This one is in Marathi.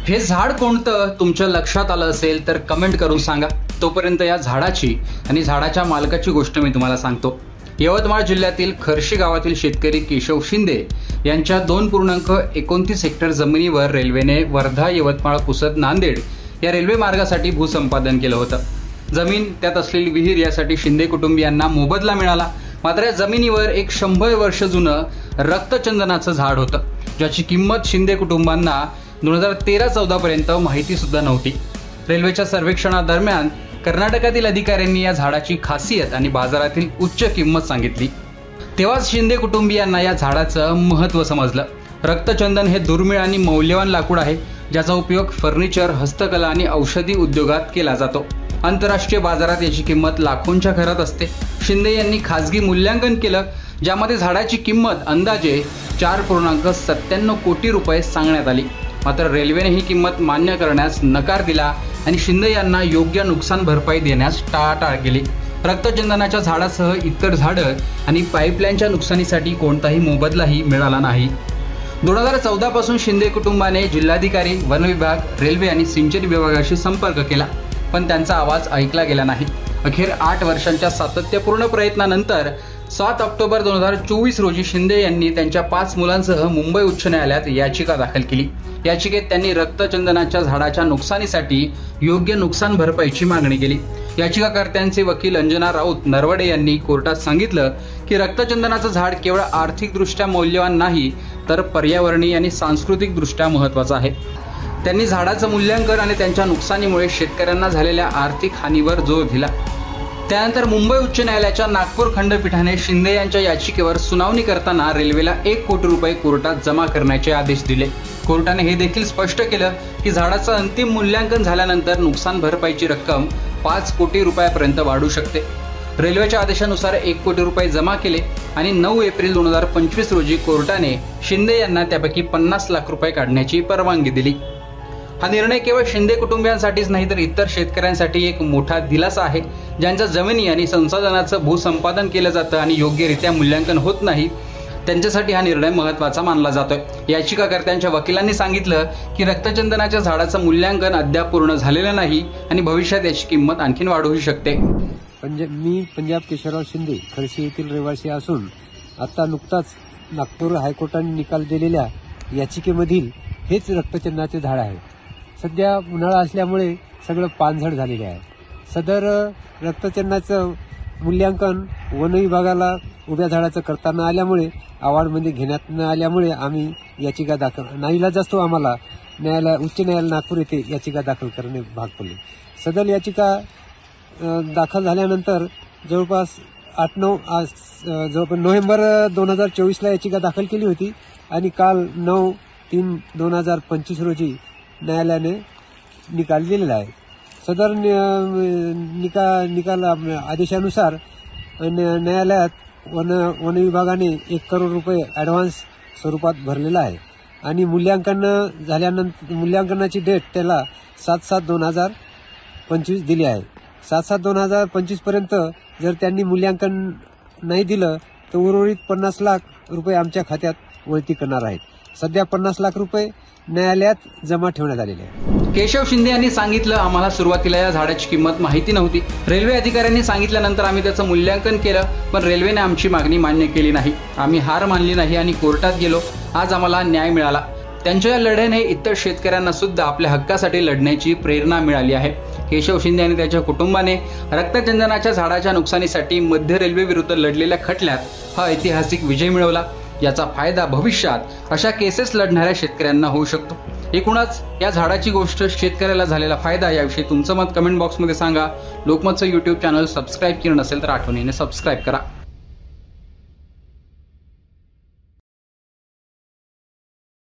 हे झाड कोणतं तुमच्या लक्षात आलं असेल तर कमेंट करून सांगा। तोपर्यंत या झाडाची आणि झाडाच्या मालकाची गोष्ट मी तुम्हाला सांगतो। यवतमाळ जिल्ह्यातील खर्शी गावातील शेतकरी केशव शिंदे यांच्या 2.29 हेक्टर जमिनीवर रेल्वेने वर्धा यवतमाळ पुसद नांदेड या रेल्वे मार्गासाठी भूसंपादन केलं होतं। जमीन त्यात असलेली विहीर यासाठी शिंदे कुटुंबियांना मोबदला मिळाला। मात्र या जमिनीवर एक 100 वर्ष जुनं रक्तचंदनाचं झाड होतं, ज्याची किंमत शिंदे कुटुंबांना 2013-14 पर्यंत माहिती सुद्धा नव्हती। रेल्वेच्या सर्वेक्षणादरम्यान कर्नाटकातील अधिकाऱ्यांनी या झाडाची खासियत आणि बाजारातील उच्च किंमत सांगितली। तेव्हाच शिंदे कुटुंबियांना या झाडाचं महत्त्व समजलं। रक्तचंदन हे दुर्मिळ आणि मौल्यवान लाकूड आहे, ज्याचा उपयोग फर्निचर, हस्तकला आणि औषधी उद्योगात केला जातो। आंतरराष्ट्रीय बाजारात याची किंमत लाखोंच्या घरात असते। शिंदे यांनी खासगी मूल्यांकन केलं, ज्यामध्ये झाडाची किंमत अंदाजे 4.97 कोटी रुपये सांगण्यात आली। मात्र रेल्वेने ही किंमत मान्य करण्यास नकार दिला आणि शिंदे यांना योग्य नुकसान भरपाई देण्यास टाळाटाळ केली। रक्तचंदनाच्या झाडासह इतर झाडं आणि पाईपलाईनच्या नुकसानीसाठी कोणताही मोबदलाही मिळाला नाही। 2014 पासून शिंदे कुटुंबाने जिल्हाधिकारी, वन विभाग, रेल्वे आणि सिंचन विभागाशी संपर्क केला, पण त्यांचा आवाज ऐकला गेला नाही। अखेर 8 वर्षांच्या सातत्यपूर्ण प्रयत्नानंतर 7 ऑक्टोबर 2024 रोजी शिंदे यांनी त्यांच्या 5 मुलांसह मुंबई उच्च न्यायालयात याचिका दाखल केली। याचिकेत त्यांनी रक्तचंदनाच्या झाडाच्या नुकसानीसाठी योग्य नुकसान भरपाईची मागणी केली। याचिकाकर्त्यांचे वकील अंजना राऊत नरवडे यांनी कोर्टात सांगितलं की रक्तचंदनाचं झाड केवळ आर्थिकदृष्ट्या मौल्यवान नाही, तर पर्यावरणीय आणि सांस्कृतिकदृष्ट्या महत्त्वाचं आहे। त्यांनी झाडाचं मूल्यांकन आणि त्यांच्या नुकसानीमुळे शेतकऱ्यांना झालेल्या आर्थिक हानीवर जोर दिला। त्यानंतर मुंबई उच्च न्यायालयाच्या नागपूर खंडपीठाने शिंदे यांच्या याचिकेवर सुनावणी करताना रेल्वेला 1 कोटी रुपये कोर्टात जमा करण्याचे आदेश दिले। कोर्टाने हे देखील स्पष्ट केलं की झाडाचं अंतिम मूल्यांकन झाल्यानंतर नुकसान भरपाईची रक्कम 5 कोटी रुपयापर्यंत वाढू शकते। रेल्वेच्या आदेशानुसार 1 कोटी रुपये जमा केले आणि 9 एप्रिल 2025 रोजी कोर्टाने शिंदे यांना त्यापैकी 50 लाख रुपये काढण्याची परवानगी दिली। हा निर्णय केवळ शिंदे कुटुंबियांसाठीच नाही, तर इतर शेतकऱ्यांसाठी एक मोठा दिलासा आहे, ज्यांच्या जमिनी आणि संसाधनाचं भूसंपादन केलं जातं आणि योग्यरित्या मूल्यांकन होत नाही, त्यांच्यासाठी हा निर्णय महत्त्वाचा मानला जातोय। याचिकाकर्त्यांच्या वकिलांनी सांगितलं की रक्तचंदनाच्या झाडाचं मूल्यांकन अद्याप पूर्ण झालेलं नाही आणि भविष्यात याची किंमत आणखीन वाढूही शकते। मी पंजाब केशवराव शिंदे खर्शी येथील रहिवासी असून आता नुकताच नागपूर हायकोर्टाने निकाल दिलेल्या याचिकेमधील हेच रक्तचंदनाचे झाड आहे। सध्या उन्हाळा असल्यामुळे सगळं पानझड झालेले आहे। सदर रक्तचंदनाचं मूल्यांकन वन विभागाला उभ्या झाडाचं करता न आल्यामुळे, अवॉर्डमध्ये घेण्यात न आल्यामुळे आम्ही याचिका दाखल नाईलाज असतो आम्हाला उच्च न्यायालय नागपूर येथे याचिका दाखल करणे भाग पडले। सदर याचिका दाखल झाल्यानंतर जवळपास 8-9 नोव्हेंबर 2024ला याचिका दाखल केली होती आणि काल 9/3/2025 रोजी न्यायालयाने निकाल दिलेला आहे। सदर निकाल आदेशानुसार न्यायालयात वन विभागाने 1 करोड रुपये ॲडव्हान्स स्वरूपात भरलेला आहे आणि मूल्यांकनाची डेट त्याला 7/7/2025 दिली आहे। 7/7/2025 पर्यंत जर त्यांनी मूल्यांकन नाही दिलं तर उर्वरित 50 लाख रुपये आमच्या खात्यात वळती करणार आहेत। सध्या 50 लाख रुपये न्यायालयात जमा ठेवण्यात आलेले आहे। केशव शिंदे यांनी सांगितलं, आम्हाला सुरुवातीला या झाडाची किंमत माहिती नव्हती। रेल्वे अधिकाऱ्यांनी सांगितल्यानंतर आम्ही त्याचं मूल्यांकन केलं, पण रेल्वेने आमची मागणी मान्य केली नाही। आम्ही हार मानली नाही आणि कोर्टात गेलो। आज आम्हाला न्याय मिळाला। त्यांच्या या लढ्याने इतर शेतकऱ्यांना सुद्धा आपल्या हक्कासाठी लढण्याची प्रेरणा मिळाली आहे। केशव शिंदे आणि त्याच्या कुटुंबाने रक्तचंदनाच्या झाडाच्या नुकसानीसाठी मध्य रेल्वे विरुद्ध लढलेल्या खटल्यात हा ऐतिहासिक विजय मिळवला। याचा फायदा भविष्यात अशा केसेस लढणाऱ्या शेतकऱ्यांना होऊ शकतो। एकूणच या झाडाची गोष्ट, शेतकऱ्याला झालेला फायदा याविषयी तुमचं मत कमेंट बॉक्समध्ये सांगा। लोकमतचं YouTube चॅनल सबस्क्राईब केलं नसेल तर आठवणीने सबस्क्राईब करा।